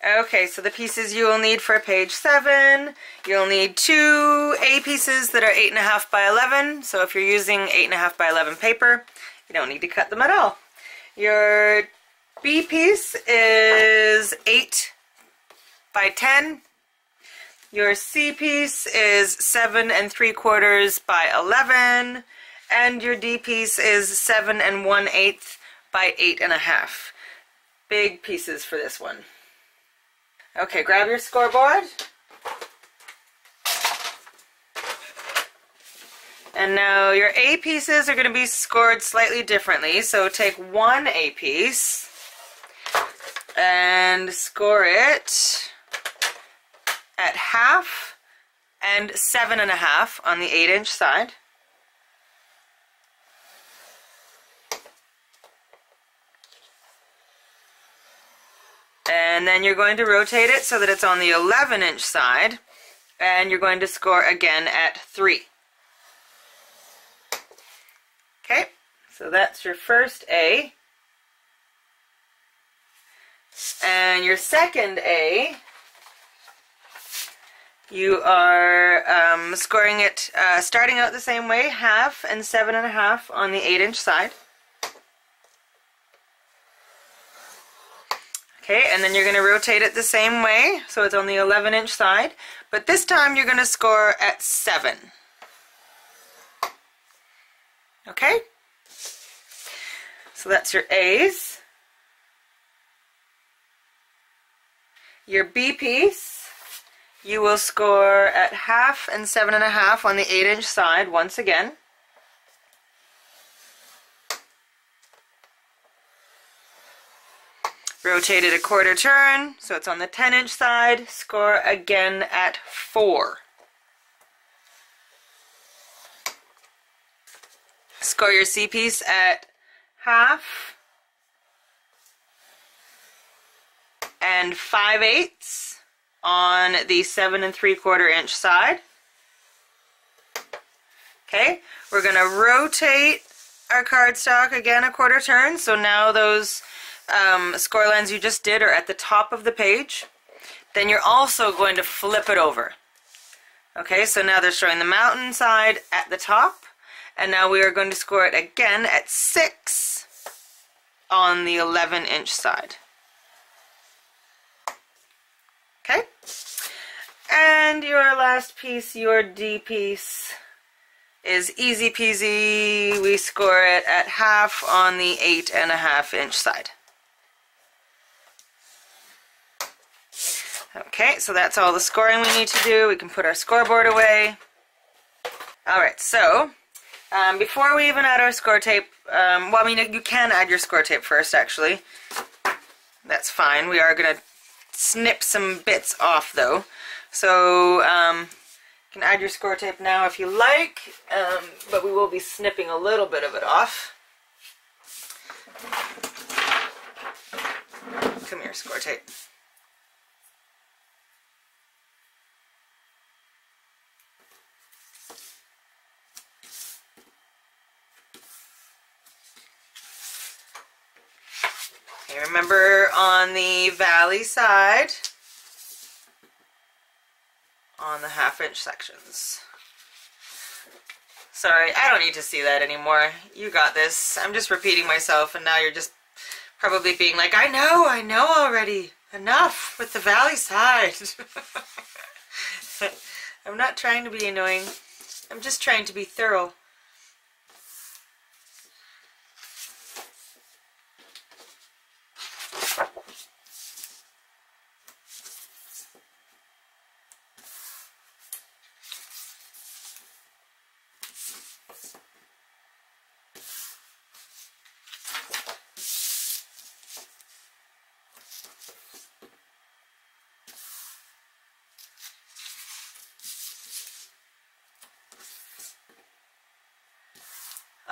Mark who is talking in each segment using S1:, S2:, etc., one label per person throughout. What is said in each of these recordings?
S1: Okay, so the pieces you will need for page 7, you'll need 2 A pieces that are 8.5 by 11. So if you're using 8.5 by 11 paper, you don't need to cut them at all. Your B piece is 8 by 10. Your C piece is 7 3/4 by 11. And your D piece is 7 1/8 by 8.5. Big pieces for this one. Okay, grab your scoreboard. And now your A pieces are going to be scored slightly differently. So take one A piece and score it at 1/2 and 7.5 on the 8-inch side. And then you're going to rotate it so that it's on the 11-inch side, and you're going to score again at 3. Okay, so that's your first A. And your second A, you are scoring it, starting out the same way, 1/2 and 7.5 on the 8-inch side. Okay, and then you're going to rotate it the same way, so it's on the 11-inch side, but this time you're going to score at 7. Okay, so that's your A's. Your B piece, you will score at 1/2 and 7.5 on the 8-inch side once again. Rotate it a 1/4 turn, so it's on the 10-inch side. Score again at 4. Score your C piece at 1/2 and 5/8 on the 7 3/4 inch side. Okay, we're going to rotate our cardstock again a 1/4 turn, so now those score lines you just did are at the top of the page. Then you're also going to flip it over. Okay, so now they're showing the mountain side at the top, and now we are going to score it again at 6 on the 11-inch side. Okay, and your last piece, your D piece, is easy peasy. We score it at 1/2 on the 8.5-inch side. Okay, so that's all the scoring we need to do. We can put our scoreboard away. Alright, so before we even add our score tape, well, I mean, you can add your score tape first, actually. That's fine. We are going to snip some bits off, though. So you can add your score tape now if you like, but we will be snipping a little bit of it off. Come here, score tape. Okay, remember on the valley side, on the 1/2-inch sections. Sorry, I don't need to see that anymore. You got this. I'm just repeating myself, and now you're just probably being like, I know already. Enough with the valley side. I'm not trying to be annoying. I'm just trying to be thorough.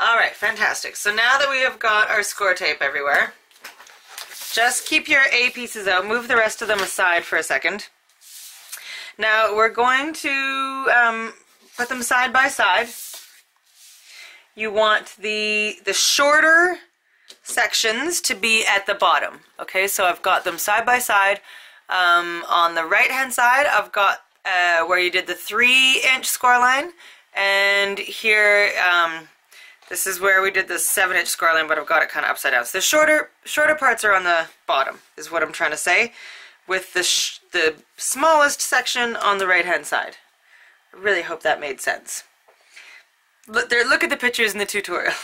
S1: Alright, fantastic. So now that we have got our score tape everywhere, just keep your A pieces out. Move the rest of them aside for a second. Now we're going to put them side by side. You want the shorter sections to be at the bottom. Okay, so I've got them side by side. On the right hand side, I've got where you did the 3-inch score line, and here this is where we did the 7-inch score line, but I've got it kind of upside down. So the shorter parts are on the bottom, is what I'm trying to say, with the smallest section on the right hand side. I really hope that made sense. Look at the pictures in the tutorial.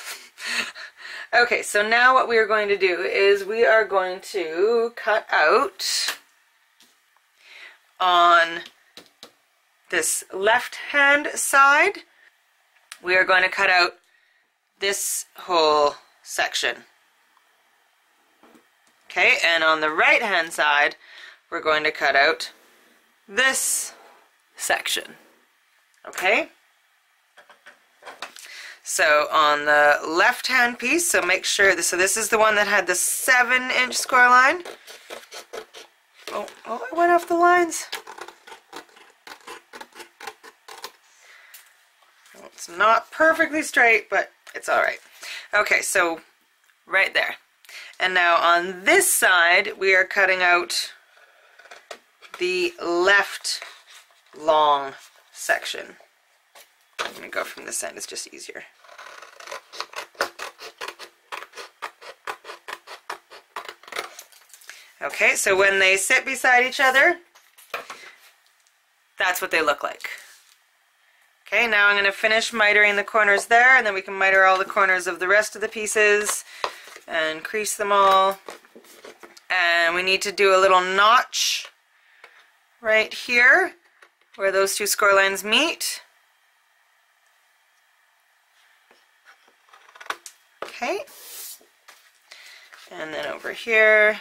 S1: Okay, so now what we are going to do is we are going to cut out on this left hand side, we are going to cut out this whole section. Okay, and on the right hand side, we're going to cut out this section. Okay? So on the left hand piece, so make sure, so this is the one that had the 7-inch score line. Oh, I went off the lines. Well, it's not perfectly straight, but it's alright. Okay, so right there. And now on this side, we are cutting out the left long section. I'm going to go from this end, it's just easier. Okay, so when they sit beside each other, that's what they look like. Okay, now I'm going to finish mitering the corners there, and then we can miter all the corners of the rest of the pieces and crease them all. And we need to do a little notch right here where those two score lines meet. Okay, and then over here.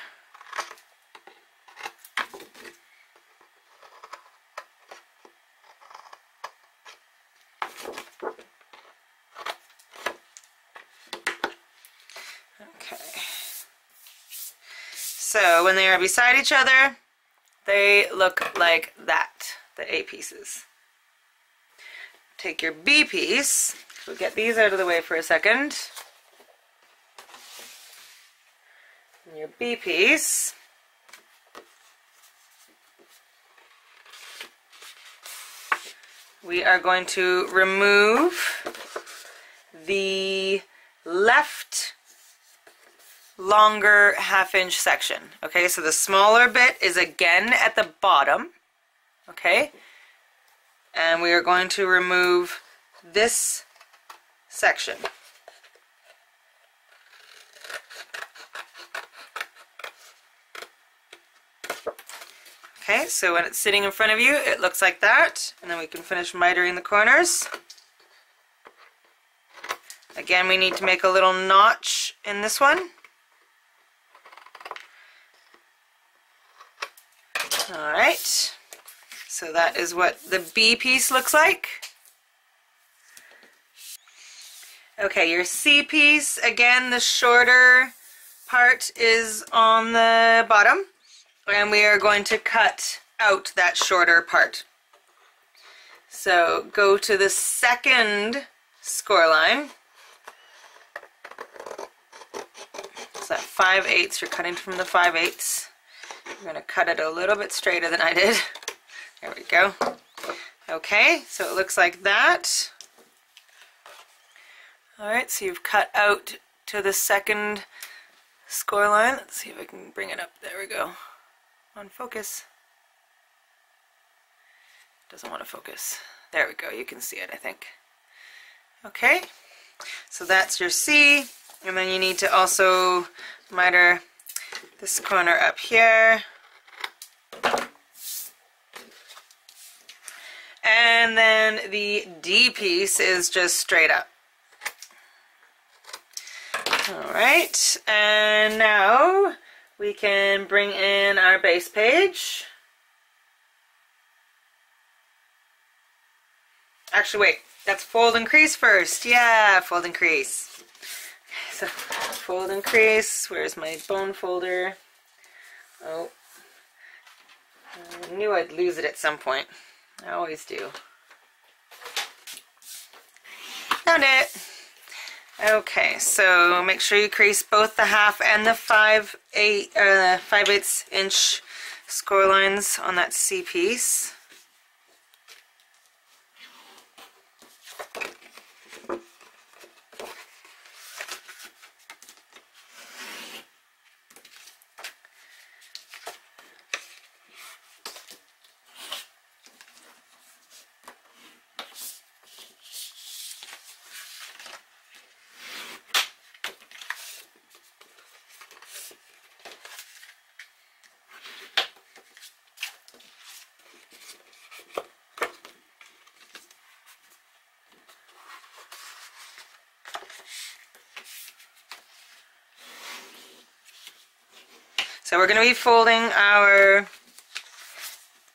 S1: Okay, so when they are beside each other, they look like that, the A pieces. Take your B piece, we'll get these out of the way for a second. And your B piece, we are going to remove the left longer 1/2-inch section. Okay, so the smaller bit is again at the bottom. Okay, and we are going to remove this section. Okay, so when it's sitting in front of you, it looks like that, and then we can finish mitering the corners. Again, we need to make a little notch in this one. Alright, so that is what the B piece looks like. Okay, your C piece, again, the shorter part is on the bottom, and we are going to cut out that shorter part. So go to the second score line. It's that 5/8, you're cutting from the 5/8. I'm going to cut it a little bit straighter than I did. There we go. Okay, so it looks like that. Alright, so you've cut out to the second score line. Let's see if I can bring it up. There we go. On focus. Doesn't want to focus. There we go. You can see it, I think. Okay, so that's your C. And then you need to also miter this corner up here. And then the D piece is just straight up. Alright, and now we can bring in our base page. Actually, wait, that's fold and crease first. Yeah, fold and crease. So, fold and crease. Where's my bone folder? Oh, I knew I'd lose it at some point. I always do. Found it. Okay, so make sure you crease both the 1/2 and the 5/8 inch score lines on that C piece. So we're going to be folding our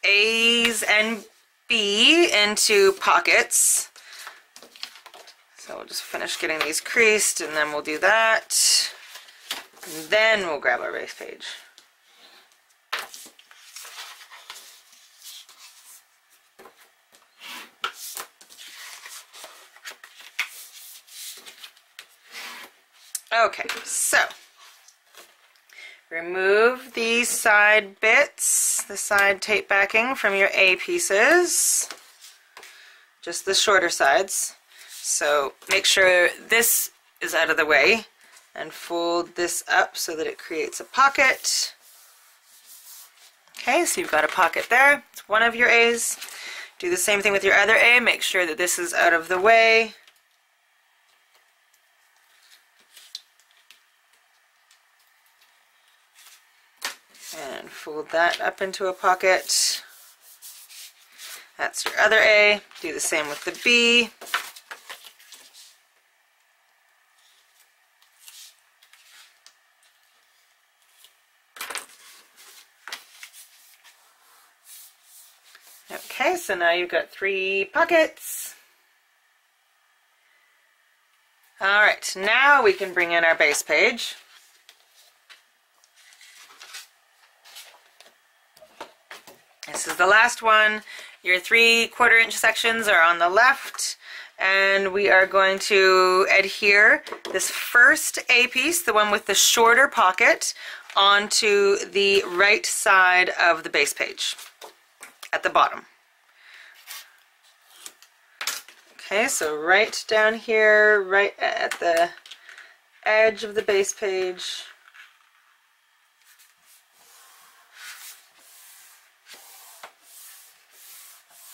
S1: A's and B into pockets. So we'll just finish getting these creased, and then we'll do that. And then we'll grab our base page. Okay, so remove these side bits, the side tape backing from your A pieces, just the shorter sides. So make sure this is out of the way and fold this up so that it creates a pocket. Okay, so you've got a pocket there. It's one of your A's. Do the same thing with your other A. Make sure that this is out of the way. And fold that up into a pocket. That's your other A. Do the same with the B. Okay, so now you've got 3 pockets. Alright, now we can bring in our base page. This is the last one. Your 3/4 inch sections are on the left, and we are going to adhere this first A piece, the one with the shorter pocket, onto the right side of the base page at the bottom. Okay, so right down here, right at the edge of the base page.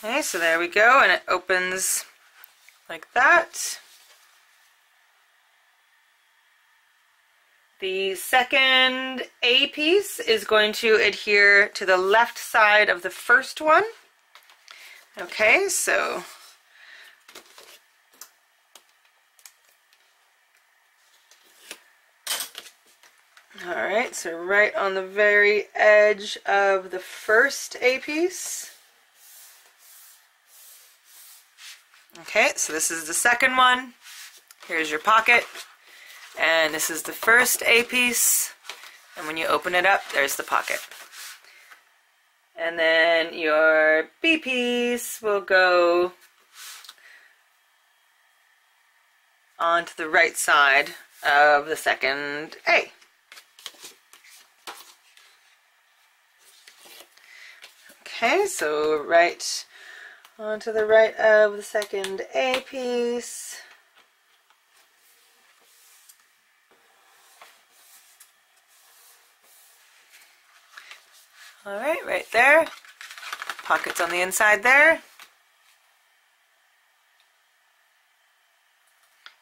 S1: Okay, so there we go, and it opens like that. The second A piece is going to adhere to the left side of the first one. Okay, so alright, so right on the very edge of the first A piece. Okay, so this is the second one. Here's your pocket. And this is the first A piece. And when you open it up, there's the pocket. And then your B piece will go onto the right side of the second A. Okay, so right onto the right of the second A piece. Alright, right there. Pockets on the inside there.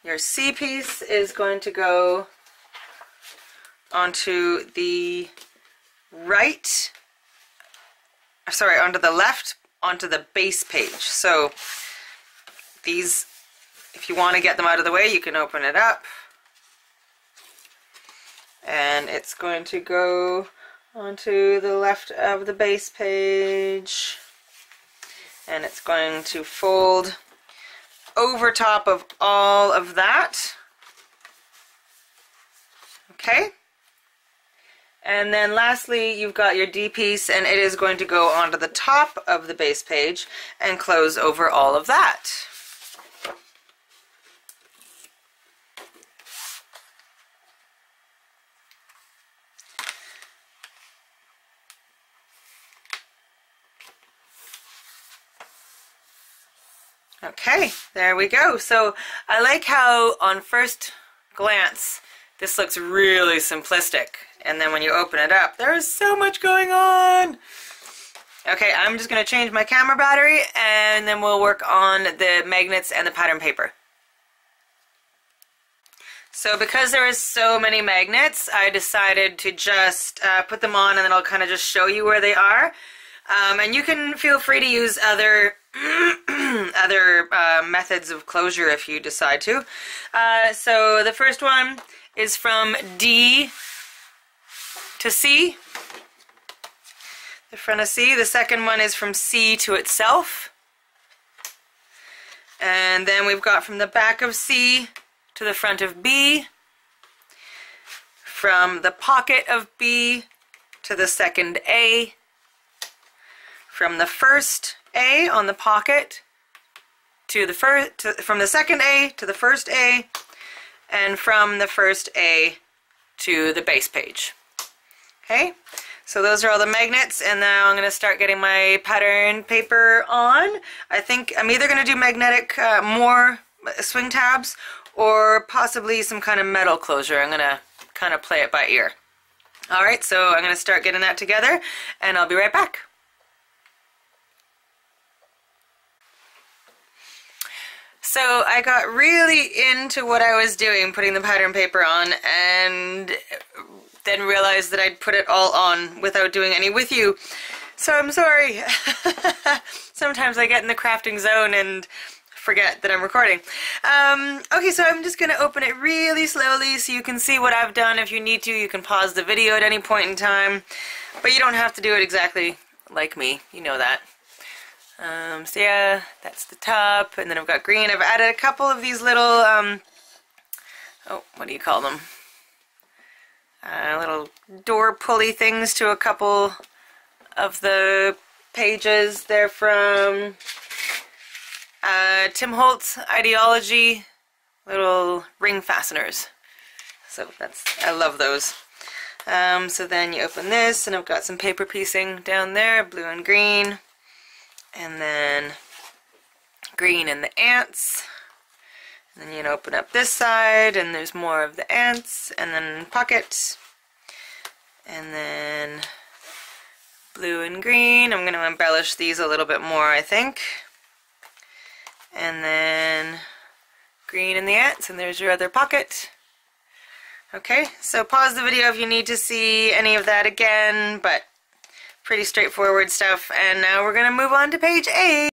S1: Your C piece is going to go onto the right, sorry, onto the left, onto the base page. So these, if you want to get them out of the way, you can open it up. And it's going to go onto the left of the base page. And it's going to fold over top of all of that. Okay. And then lastly, you've got your D piece, and it is going to go onto the top of the base page and close over all of that. Okay, there we go. So I like how on first glance this looks really simplistic, and then when you open it up there's so much going on. Okay, I'm just going to change my camera battery and then we'll work on the magnets and the pattern paper. So because there is so many magnets, I decided to just put them on and then I'll kind of just show you where they are. And you can feel free to use other other methods of closure if you decide to. So the first one is from D to C, the front of C. The second one is from C to itself. And then we've got from the back of C to the front of B, from the pocket of B to the second A, from the first A on the pocket to the from the second A to the first A, and from the first A to the base page. Okay, so those are all the magnets, and now I'm going to start getting my pattern paper on. I think I'm either going to do magnetic more swing tabs or possibly some kind of metal closure. I'm going to kind of play it by ear. Alright, so I'm going to start getting that together and I'll be right back. So I got really into what I was doing, putting the pattern paper on, and then realized that I'd put it all on without doing any with you. So I'm sorry. Sometimes I get in the crafting zone and forget that I'm recording. Okay, so I'm just going to open it really slowly so you can see what I've done. If you need to, you can pause the video at any point in time, but you don't have to do it exactly like me. You know that. So yeah, that's the top, and then I've got green. I've added a couple of these little, oh, what do you call them? Little door pulley things to a couple of the pages. They're from Tim Holtz Ideology, little ring fasteners. So I love those. So then you open this, and I've got some paper piecing down there, blue and green, and then green and the ants. And then you can open up this side, and there's more of the ants, and then pocket, and then blue and green. I'm going to embellish these a little bit more, I think. And then green in the ants, and there's your other pocket. Okay, so pause the video if you need to see any of that again, but pretty straightforward stuff. And now we're going to move on to page 8.